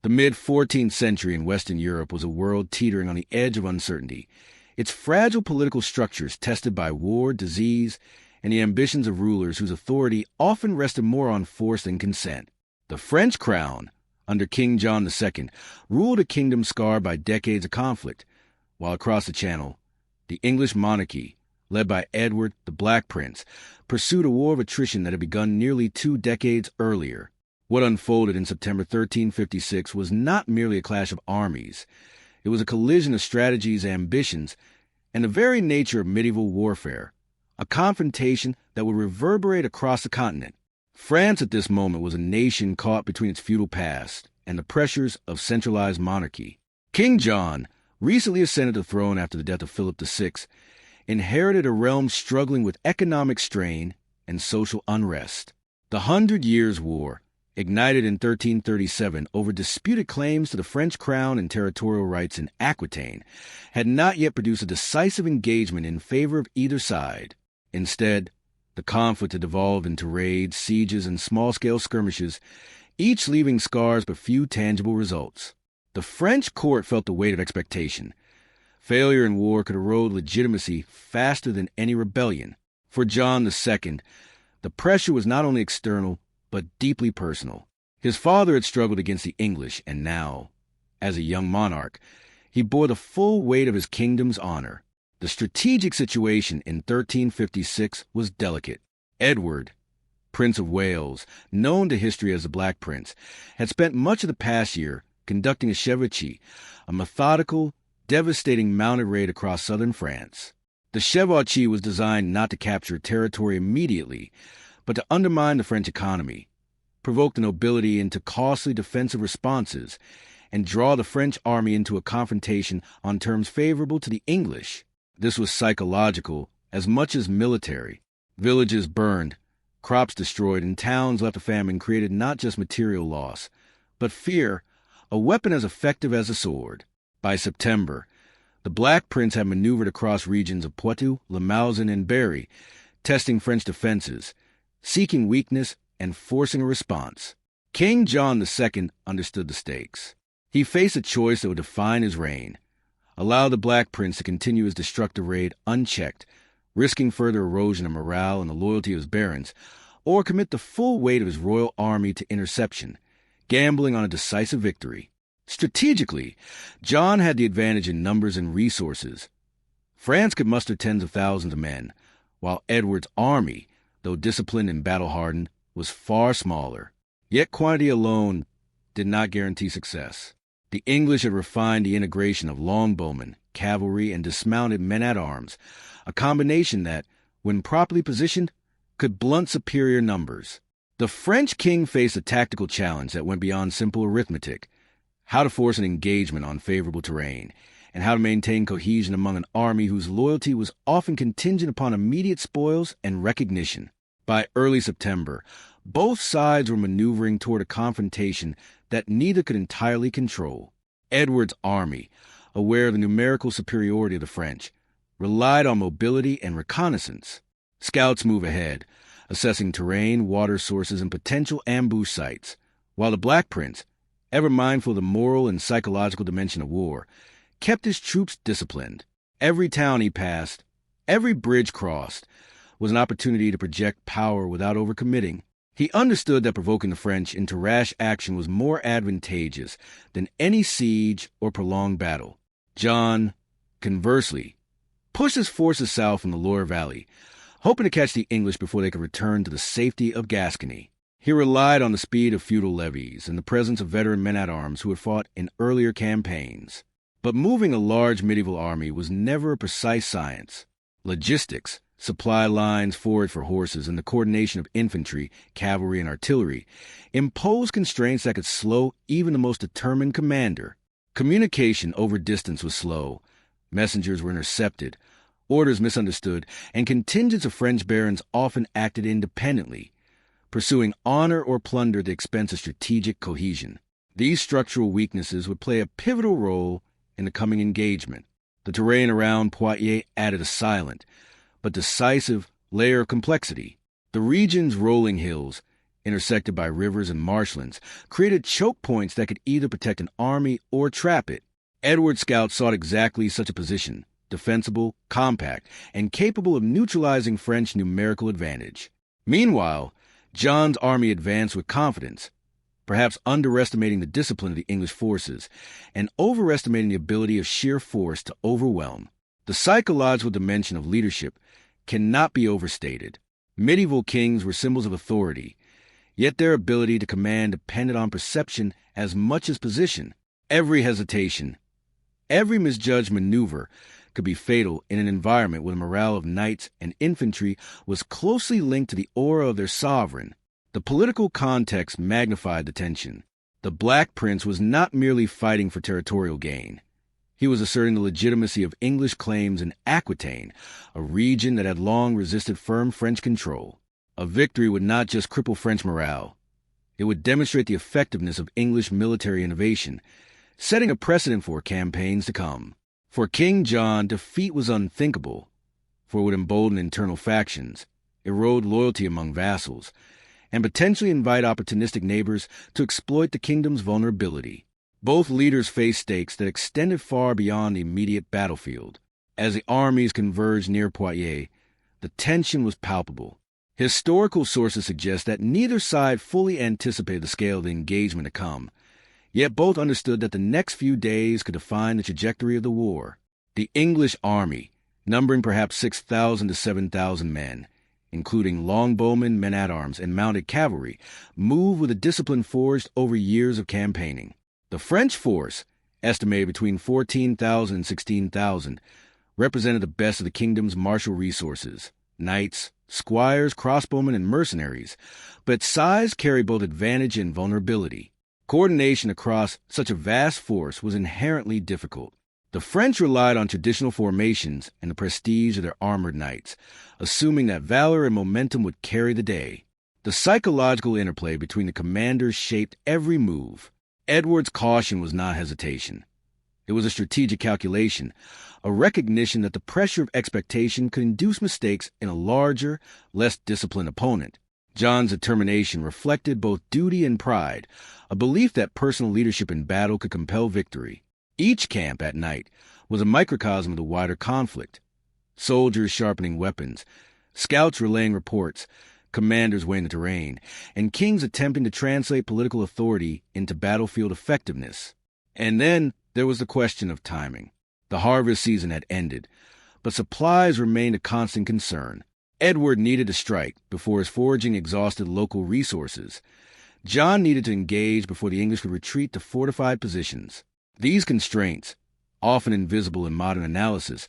The mid-14th century in Western Europe was a world teetering on the edge of uncertainty, its fragile political structures tested by war, disease, and the ambitions of rulers whose authority often rested more on force than consent. The French crown, under King John II, ruled a kingdom scarred by decades of conflict, while across the Channel, the English monarchy, led by Edward the Black Prince, pursued a war of attrition that had begun nearly 2 decades earlier. What unfolded in September 1356 was not merely a clash of armies. It was a collision of strategies, ambitions, and the very nature of medieval warfare, a confrontation that would reverberate across the continent. France at this moment was a nation caught between its feudal past and the pressures of centralized monarchy. King John, recently ascended the throne after the death of Philip VI, inherited a realm struggling with economic strain and social unrest. The 100 Years' War, ignited in 1337 over disputed claims to the French crown and territorial rights in Aquitaine, had not yet produced a decisive engagement in favor of either side. Instead, the conflict had evolved into raids, sieges, and small-scale skirmishes, each leaving scars but few tangible results. The French court felt the weight of expectation. Failure in war could erode legitimacy faster than any rebellion. For John II, the pressure was not only external, but deeply personal. His father had struggled against the English, and now, as a young monarch, he bore the full weight of his kingdom's honor. The strategic situation in 1356 was delicate. Edward, Prince of Wales, known to history as the Black Prince, had spent much of the past year conducting a chevauchée, a methodical, devastating mounted raid across southern France. The chevauchée was designed not to capture territory immediately, but to undermine the French economy, provoke the nobility into costly defensive responses, and draw the French army into a confrontation on terms favorable to the English. This was psychological as much as military. Villages burned, crops destroyed, and towns left to famine created not just material loss, but fear, a weapon as effective as a sword. By September, the Black Prince had maneuvered across regions of Poitou, Limousin, and Berry, testing French defenses, seeking weakness and forcing a response. King John II understood the stakes. He faced a choice that would define his reign: allow the Black Prince to continue his destructive raid unchecked, risking further erosion of morale and the loyalty of his barons, or commit the full weight of his royal army to interception, gambling on a decisive victory. Strategically, John had the advantage in numbers and resources. France could muster tens of thousands of men, while Edward's army, though disciplined and battle-hardened, was far smaller. Yet quantity alone did not guarantee success. The English had refined the integration of longbowmen, cavalry, and dismounted men-at-arms, a combination that, when properly positioned, could blunt superior numbers. The French king faced a tactical challenge that went beyond simple arithmetic: how to force an engagement on favorable terrain, and how to maintain cohesion among an army whose loyalty was often contingent upon immediate spoils and recognition. By early September, both sides were maneuvering toward a confrontation that neither could entirely control. Edward's army, aware of the numerical superiority of the French, relied on mobility and reconnaissance. Scouts move ahead, assessing terrain, water sources, and potential ambush sites, while the Black Prince, ever mindful of the moral and psychological dimension of war, kept his troops disciplined. Every town he passed, every bridge crossed, was an opportunity to project power without overcommitting. He understood that provoking the French into rash action was more advantageous than any siege or prolonged battle. John, conversely, pushed his forces south from the Loire Valley, hoping to catch the English before they could return to the safety of Gascony. He relied on the speed of feudal levies and the presence of veteran men-at-arms who had fought in earlier campaigns. But moving a large medieval army was never a precise science. Logistics, supply lines, forage for horses, and the coordination of infantry, cavalry, and artillery imposed constraints that could slow even the most determined commander. Communication over distance was slow. Messengers were intercepted, orders misunderstood, and contingents of French barons often acted independently, pursuing honor or plunder at the expense of strategic cohesion. These structural weaknesses would play a pivotal role in the coming engagement. The terrain around Poitiers added a silent, but decisive layer of complexity. The region's rolling hills, intersected by rivers and marshlands, created choke points that could either protect an army or trap it. Edward's scouts sought exactly such a position, defensible, compact, and capable of neutralizing French numerical advantage. Meanwhile, John's army advanced with confidence, perhaps underestimating the discipline of the English forces and overestimating the ability of sheer force to overwhelm. The psychological dimension of leadership cannot be overstated. Medieval kings were symbols of authority, yet their ability to command depended on perception as much as position. Every hesitation, every misjudged maneuver could be fatal in an environment where the morale of knights and infantry was closely linked to the aura of their sovereign. The political context magnified the tension. The Black Prince was not merely fighting for territorial gain. He was asserting the legitimacy of English claims in Aquitaine, a region that had long resisted firm French control. A victory would not just cripple French morale. It would demonstrate the effectiveness of English military innovation, setting a precedent for campaigns to come. For King John, defeat was unthinkable, for it would embolden internal factions, erode loyalty among vassals, and potentially invite opportunistic neighbors to exploit the kingdom's vulnerability. Both leaders faced stakes that extended far beyond the immediate battlefield. As the armies converged near Poitiers, the tension was palpable. Historical sources suggest that neither side fully anticipated the scale of the engagement to come, yet both understood that the next few days could define the trajectory of the war. The English army, numbering perhaps 6,000 to 7,000 men, including longbowmen, men-at-arms, and mounted cavalry, moved with a discipline forged over years of campaigning. The French force, estimated between 14,000 and 16,000, represented the best of the kingdom's martial resources: knights, squires, crossbowmen, and mercenaries, but size carried both advantage and vulnerability. Coordination across such a vast force was inherently difficult. The French relied on traditional formations and the prestige of their armored knights, assuming that valor and momentum would carry the day. The psychological interplay between the commanders shaped every move. Edward's caution was not hesitation. It was a strategic calculation, a recognition that the pressure of expectation could induce mistakes in a larger, less disciplined opponent. John's determination reflected both duty and pride, a belief that personal leadership in battle could compel victory. Each camp at night was a microcosm of the wider conflict. Soldiers sharpening weapons, scouts relaying reports, commanders weighing the terrain, and kings attempting to translate political authority into battlefield effectiveness. And then there was the question of timing. The harvest season had ended, but supplies remained a constant concern. Edward needed to strike before his foraging exhausted local resources. John needed to engage before the English could retreat to fortified positions. These constraints, often invisible in modern analysis,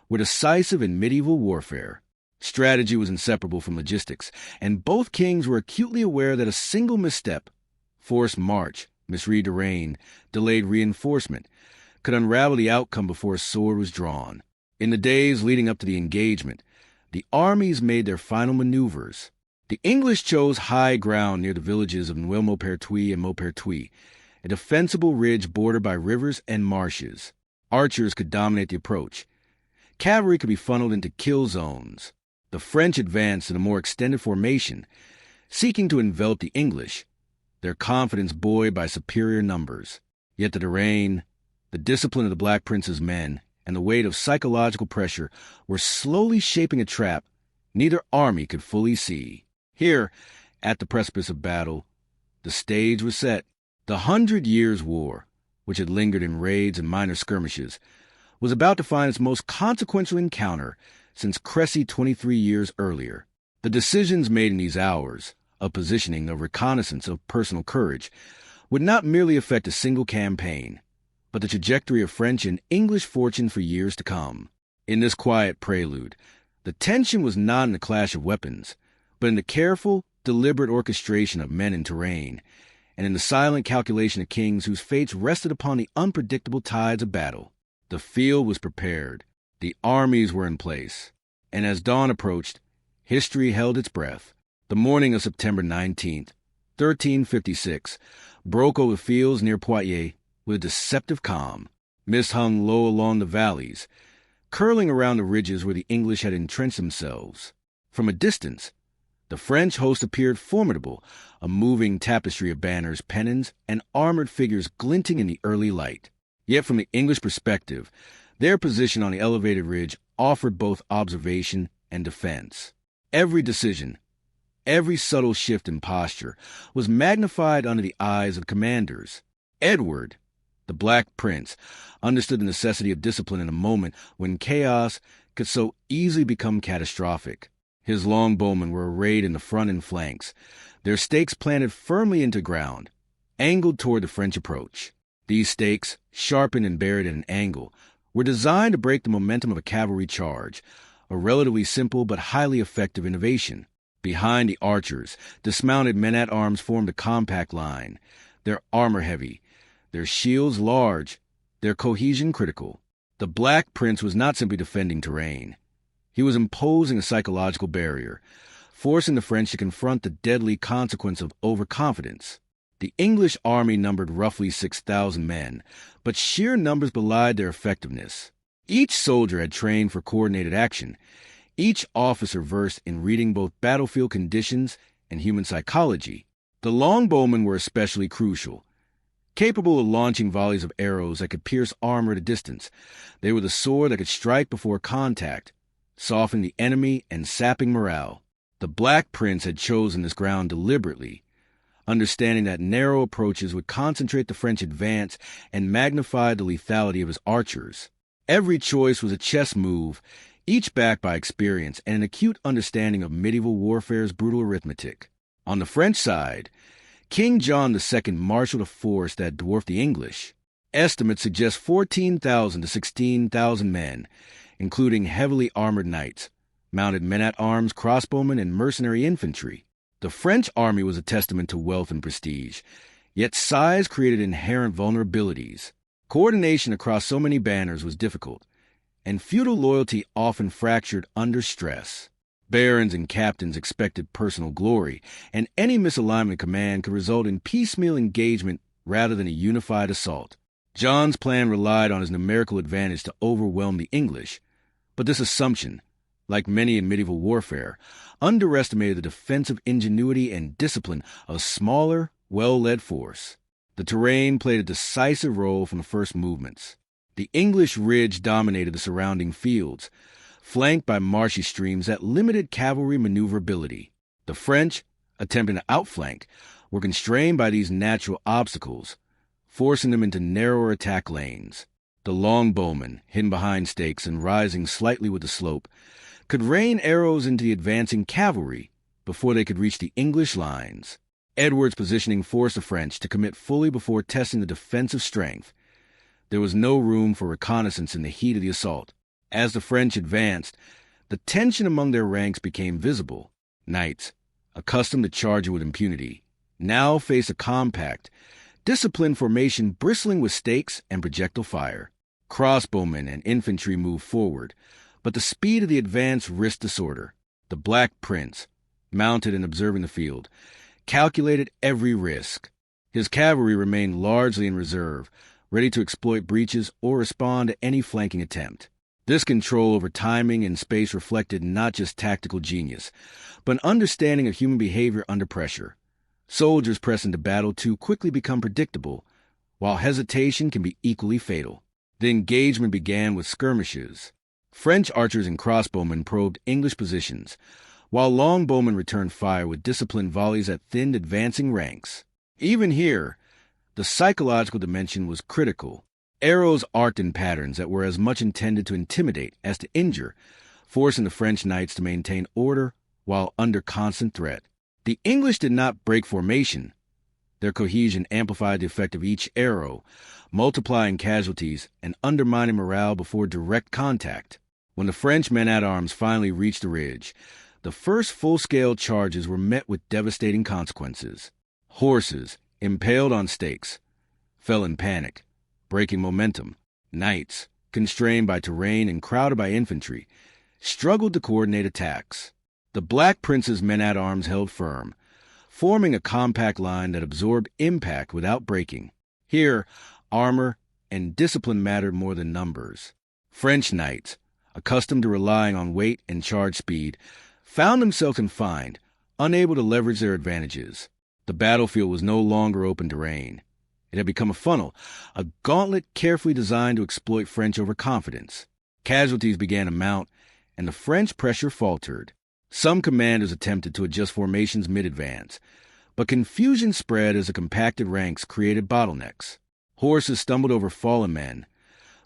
were decisive in medieval warfare. Strategy was inseparable from logistics, and both kings were acutely aware that a single misstep, forced march, misread terrain, delayed reinforcement, could unravel the outcome before a sword was drawn. In the days leading up to the engagement, the armies made their final maneuvers. The English chose high ground near the villages of Noël-Maupertuis and Maupertuis, a defensible ridge bordered by rivers and marshes. Archers could dominate the approach. Cavalry could be funneled into kill zones. The French advanced in a more extended formation, seeking to envelop the English, their confidence buoyed by superior numbers. Yet the terrain, the discipline of the Black Prince's men, and the weight of psychological pressure were slowly shaping a trap neither army could fully see. Here, at the precipice of battle, the stage was set. The 100 Years' War, which had lingered in raids and minor skirmishes, was about to find its most consequential encounter since Crécy 23 years earlier. The decisions made in these hours, of positioning, of reconnaissance, of personal courage, would not merely affect a single campaign, but the trajectory of French and English fortune for years to come. In this quiet prelude, the tension was not in the clash of weapons, but in the careful, deliberate orchestration of men and terrain, and in the silent calculation of kings whose fates rested upon the unpredictable tides of battle. The field was prepared. The armies were in place. And as dawn approached, history held its breath. The morning of September 19th, 1356, broke over fields near Poitiers with a deceptive calm. Mist hung low along the valleys, curling around the ridges where the English had entrenched themselves. From a distance, The French host appeared formidable, a moving tapestry of banners, pennons, and armored figures glinting in the early light. Yet from the English perspective, their position on the elevated ridge offered both observation and defense. Every decision, every subtle shift in posture, was magnified under the eyes of commanders. Edward, the Black Prince, understood the necessity of discipline in a moment when chaos could so easily become catastrophic. His longbowmen were arrayed in the front and flanks, their stakes planted firmly into ground, angled toward the French approach. These stakes, sharpened and buried at an angle, were designed to break the momentum of a cavalry charge, a relatively simple but highly effective innovation. Behind the archers, dismounted men-at-arms formed a compact line, their armor heavy, their shields large, their cohesion critical. The Black Prince was not simply defending terrain. He was imposing a psychological barrier, forcing the French to confront the deadly consequence of overconfidence. The English army numbered roughly 6,000 men, but sheer numbers belied their effectiveness. Each soldier had trained for coordinated action, each officer versed in reading both battlefield conditions and human psychology. The longbowmen were especially crucial. Capable of launching volleys of arrows that could pierce armor at a distance, they were the sword that could strike before contact, softening the enemy and sapping morale. The Black Prince had chosen this ground deliberately, understanding that narrow approaches would concentrate the French advance and magnify the lethality of his archers. Every choice was a chess move, each backed by experience and an acute understanding of medieval warfare's brutal arithmetic. On the French side, King John II marshaled a force that dwarfed the English. Estimates suggest 14,000 to 16,000 men, including heavily armored knights, mounted men-at-arms, crossbowmen, and mercenary infantry. The French army was a testament to wealth and prestige, yet size created inherent vulnerabilities. Coordination across so many banners was difficult, and feudal loyalty often fractured under stress. Barons and captains expected personal glory, and any misalignment of command could result in piecemeal engagement rather than a unified assault. John's plan relied on his numerical advantage to overwhelm the English, but this assumption, like many in medieval warfare, underestimated the defensive ingenuity and discipline of a smaller, well-led force. The terrain played a decisive role from the first movements. The English ridge dominated the surrounding fields, flanked by marshy streams that limited cavalry maneuverability. The French, attempting to outflank, were constrained by these natural obstacles, forcing them into narrower attack lanes. The longbowmen, hidden behind stakes and rising slightly with the slope, could rain arrows into the advancing cavalry before they could reach the English lines. Edward's positioning forced the French to commit fully before testing the defensive strength. There was no room for reconnaissance in the heat of the assault. As the French advanced, the tension among their ranks became visible. Knights, accustomed to charging with impunity, now faced a compact, disciplined formation bristling with stakes and projectile fire. Crossbowmen and infantry moved forward, but the speed of the advance risked disorder. The Black Prince, mounted and observing the field, calculated every risk. His cavalry remained largely in reserve, ready to exploit breaches or respond to any flanking attempt. This control over timing and space reflected not just tactical genius, but an understanding of human behavior under pressure. Soldiers press into battle too quickly become predictable, while hesitation can be equally fatal. The engagement began with skirmishes. French archers and crossbowmen probed English positions, while longbowmen returned fire with disciplined volleys that thinned advancing ranks. Even here, the psychological dimension was critical. Arrows arced in patterns that were as much intended to intimidate as to injure, forcing the French knights to maintain order while under constant threat. The English did not break formation. Their cohesion amplified the effect of each arrow, multiplying casualties and undermining morale before direct contact. When the French men-at-arms finally reached the ridge, the first full-scale charges were met with devastating consequences. Horses, impaled on stakes, fell in panic, breaking momentum. Knights, constrained by terrain and crowded by infantry, struggled to coordinate attacks. The Black Prince's men-at-arms held firm, forming a compact line that absorbed impact without breaking. Here, armor and discipline mattered more than numbers. French knights, accustomed to relying on weight and charge speed, found themselves confined, unable to leverage their advantages. The battlefield was no longer open terrain. It had become a funnel, a gauntlet carefully designed to exploit French overconfidence. Casualties began to mount, and the French pressure faltered. Some commanders attempted to adjust formations mid-advance, but confusion spread as the compacted ranks created bottlenecks. Horses stumbled over fallen men.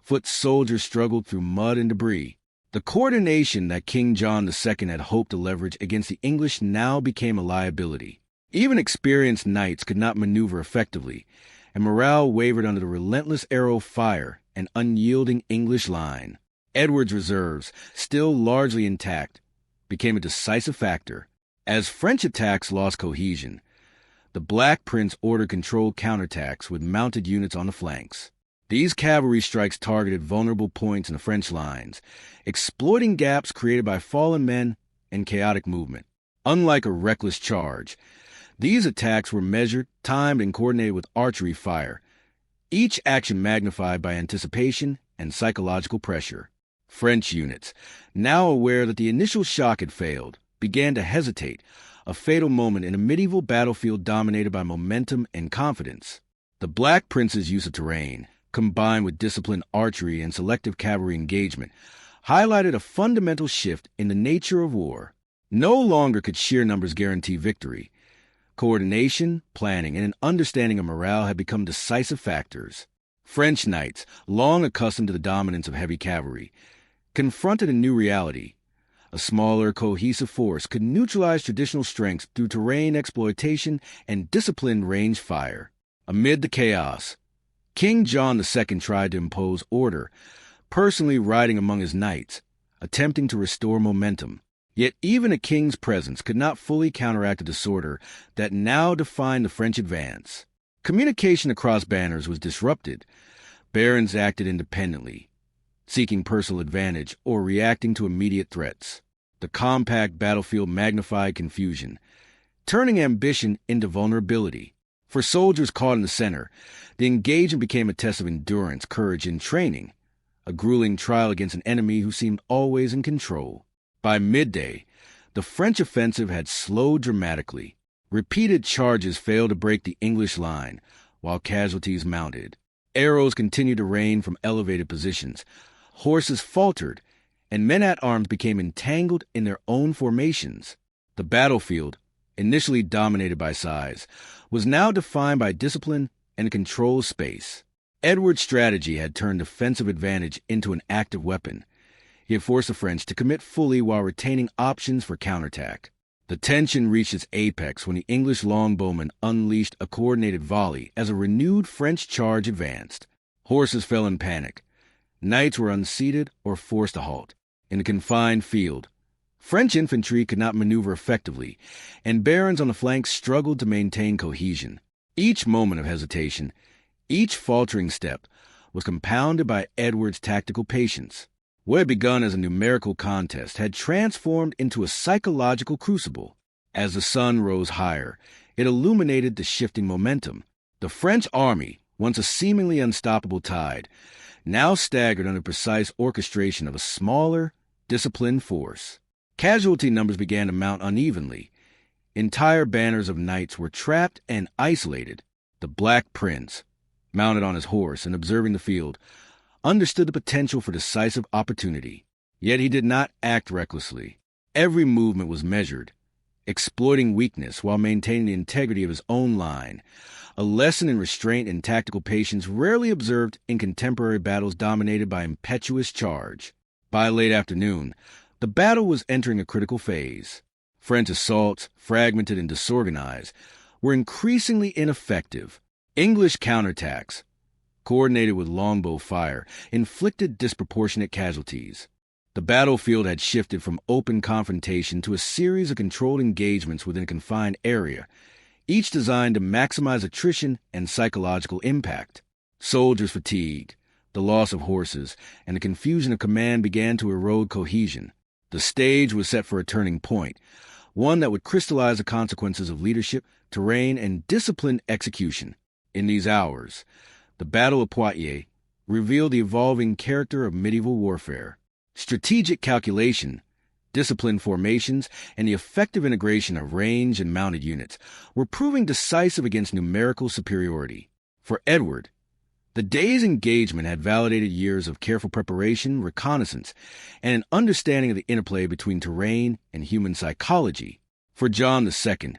Foot soldiers struggled through mud and debris. The coordination that King John II had hoped to leverage against the English now became a liability. Even experienced knights could not maneuver effectively, and morale wavered under the relentless arrow fire and unyielding English line. Edward's reserves, still largely intact, became a decisive factor. As French attacks lost cohesion, the Black Prince ordered controlled counterattacks with mounted units on the flanks. These cavalry strikes targeted vulnerable points in the French lines, exploiting gaps created by fallen men and chaotic movement. Unlike a reckless charge, these attacks were measured, timed, and coordinated with archery fire, each action magnified by anticipation and psychological pressure. French units, now aware that the initial shock had failed, began to hesitate, a fatal moment in a medieval battlefield dominated by momentum and confidence. The Black Prince's use of terrain, combined with disciplined archery and selective cavalry engagement, highlighted a fundamental shift in the nature of war. No longer could sheer numbers guarantee victory. Coordination, planning, and an understanding of morale had become decisive factors. French knights, long accustomed to the dominance of heavy cavalry, confronted a new reality. A smaller, cohesive force could neutralize traditional strengths through terrain exploitation and disciplined range fire. Amid the chaos, King John II tried to impose order, personally riding among his knights, attempting to restore momentum. Yet even a king's presence could not fully counteract the disorder that now defined the French advance. Communication across banners was disrupted. Barons acted independently, seeking personal advantage or reacting to immediate threats. The compact battlefield magnified confusion, turning ambition into vulnerability. For soldiers caught in the center, the engagement became a test of endurance, courage, and training, a grueling trial against an enemy who seemed always in control. By midday, the French offensive had slowed dramatically. Repeated charges failed to break the English line, while casualties mounted. Arrows continued to rain from elevated positions. Horses faltered, and men-at-arms became entangled in their own formations. The battlefield, initially dominated by size, was now defined by discipline and controlled space. Edward's strategy had turned defensive advantage into an active weapon. He had forced the French to commit fully while retaining options for counterattack. The tension reached its apex when the English longbowmen unleashed a coordinated volley as a renewed French charge advanced. Horses fell in panic. Knights were unseated or forced to halt. In the confined field, French infantry could not maneuver effectively, and barons on the flanks struggled to maintain cohesion. Each moment of hesitation, each faltering step, was compounded by Edward's tactical patience. What had begun as a numerical contest had transformed into a psychological crucible. As the sun rose higher, it illuminated the shifting momentum. The French army, once a seemingly unstoppable tide, now staggered under precise orchestration of a smaller, disciplined force. Casualty numbers began to mount unevenly. Entire banners of knights were trapped and isolated. The Black Prince, mounted on his horse and observing the field, understood the potential for decisive opportunity. Yet he did not act recklessly. Every movement was measured, exploiting weakness while maintaining the integrity of his own line, a lesson in restraint and tactical patience rarely observed in contemporary battles dominated by impetuous charge. By late afternoon, the battle was entering a critical phase. French assaults, fragmented and disorganized, were increasingly ineffective. English counterattacks, coordinated with longbow fire, inflicted disproportionate casualties. The battlefield had shifted from open confrontation to a series of controlled engagements within a confined area, each designed to maximize attrition and psychological impact. Soldiers fatigued, the loss of horses, and the confusion of command began to erode cohesion. The stage was set for a turning point, one that would crystallize the consequences of leadership, terrain, and disciplined execution. In these hours, the Battle of Poitiers revealed the evolving character of medieval warfare. Strategic calculation, disciplined formations, and the effective integration of ranged and mounted units were proving decisive against numerical superiority. For Edward, the day's engagement had validated years of careful preparation, reconnaissance, and an understanding of the interplay between terrain and human psychology. For John II,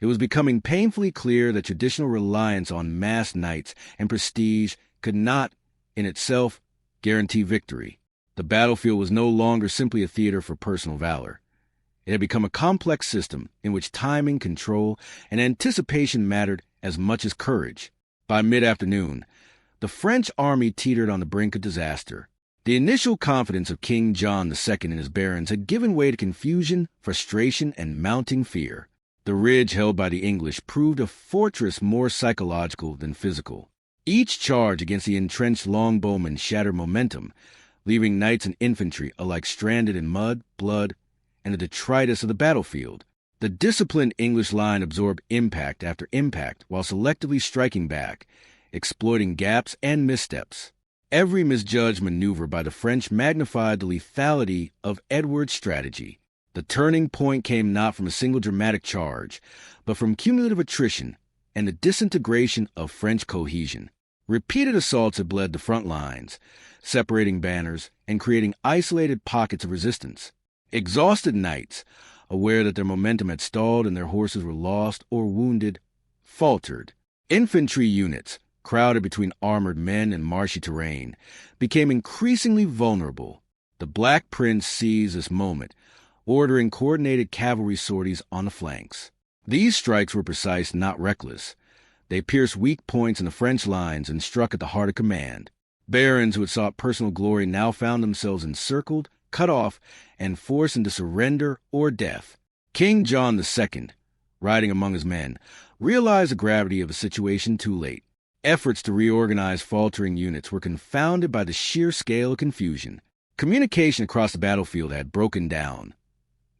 it was becoming painfully clear that traditional reliance on massed knights and prestige could not, in itself, guarantee victory. The battlefield was no longer simply a theater for personal valor. It had become a complex system in which timing, control, and anticipation mattered as much as courage. By mid-afternoon, the French army teetered on the brink of disaster. The initial confidence of King John II and his barons had given way to confusion, frustration, and mounting fear. The ridge held by the English proved a fortress more psychological than physical. Each charge against the entrenched longbowmen shattered momentum, leaving knights and infantry alike stranded in mud, blood, and the detritus of the battlefield. The disciplined English line absorbed impact after impact while selectively striking back, exploiting gaps and missteps. Every misjudged maneuver by the French magnified the lethality of Edward's strategy. The turning point came not from a single dramatic charge, but from cumulative attrition and the disintegration of French cohesion. Repeated assaults had bled the front lines, separating banners and creating isolated pockets of resistance. Exhausted knights, aware that their momentum had stalled and their horses were lost or wounded, faltered. Infantry units, crowded between armored men and marshy terrain, became increasingly vulnerable. The Black Prince seized this moment, ordering coordinated cavalry sorties on the flanks. These strikes were precise, not reckless. They pierced weak points in the French lines and struck at the heart of command. Barons who had sought personal glory now found themselves encircled, cut off, and forced into surrender or death. King John II, riding among his men, realized the gravity of the situation too late. Efforts to reorganize faltering units were confounded by the sheer scale of confusion. Communication across the battlefield had broken down.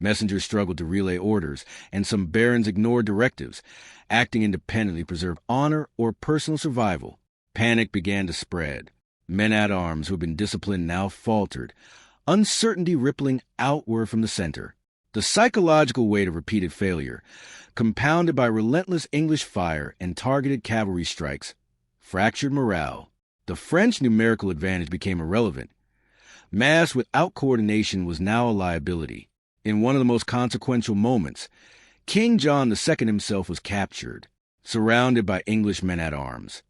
Messengers struggled to relay orders, and some barons ignored directives, acting independently to preserve honor or personal survival. Panic began to spread. Men-at-arms who had been disciplined now faltered, uncertainty rippling outward from the center. The psychological weight of repeated failure, compounded by relentless English fire and targeted cavalry strikes, fractured morale. The French numerical advantage became irrelevant. Mass without coordination was now a liability. In one of the most consequential moments, King John II himself was captured, surrounded by English men-at-arms.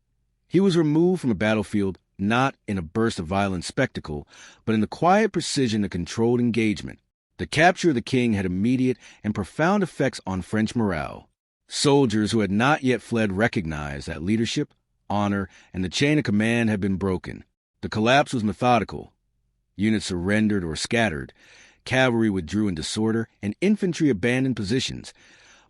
He was removed from the battlefield not in a burst of violent spectacle, but in the quiet precision of controlled engagement. The capture of the king had immediate and profound effects on French morale. Soldiers who had not yet fled recognized that leadership, honor, and the chain of command had been broken. The collapse was methodical. Units surrendered or scattered, cavalry withdrew in disorder, and infantry abandoned positions,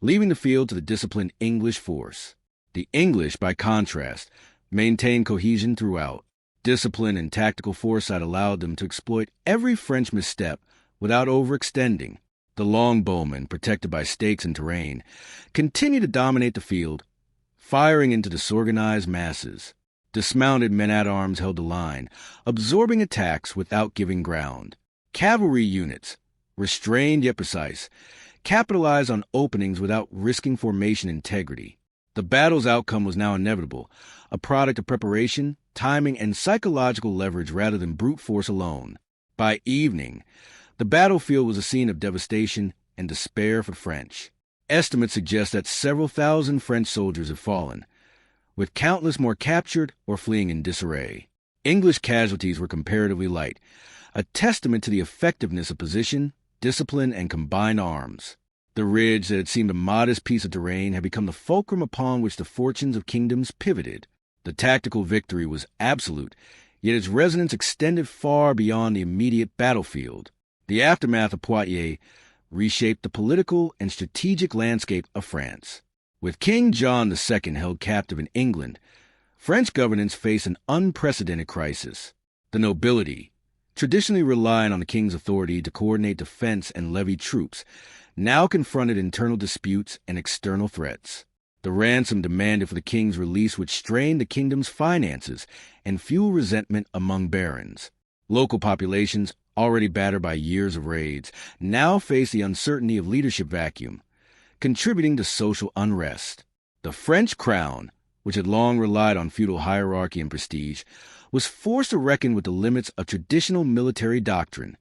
leaving the field to the disciplined English force. The English, by contrast, maintained cohesion throughout. Discipline and tactical foresight allowed them to exploit every French misstep without overextending. The longbowmen, protected by stakes and terrain, continued to dominate the field, firing into disorganized masses. Dismounted men-at-arms held the line, absorbing attacks without giving ground. Cavalry units, restrained yet precise, capitalized on openings without risking formation integrity. The battle's outcome was now inevitable, a product of preparation, timing, and psychological leverage rather than brute force alone. By evening, the battlefield was a scene of devastation and despair for the French. Estimates suggest that several thousand French soldiers had fallen, with countless more captured or fleeing in disarray. English casualties were comparatively light, a testament to the effectiveness of position, discipline, and combined arms. The ridge that had seemed a modest piece of terrain had become the fulcrum upon which the fortunes of kingdoms pivoted. The tactical victory was absolute, yet its resonance extended far beyond the immediate battlefield. The aftermath of Poitiers reshaped the political and strategic landscape of France. With King John II held captive in England, French governance faced an unprecedented crisis. The nobility, traditionally relying on the king's authority to coordinate defense and levy troops, now confronted internal disputes and external threats. The ransom demanded for the king's release would strain the kingdom's finances and fuel resentment among barons. Local populations, already battered by years of raids, now faced the uncertainty of leadership vacuum, contributing to social unrest. The French crown, which had long relied on feudal hierarchy and prestige, was forced to reckon with the limits of traditional military doctrine.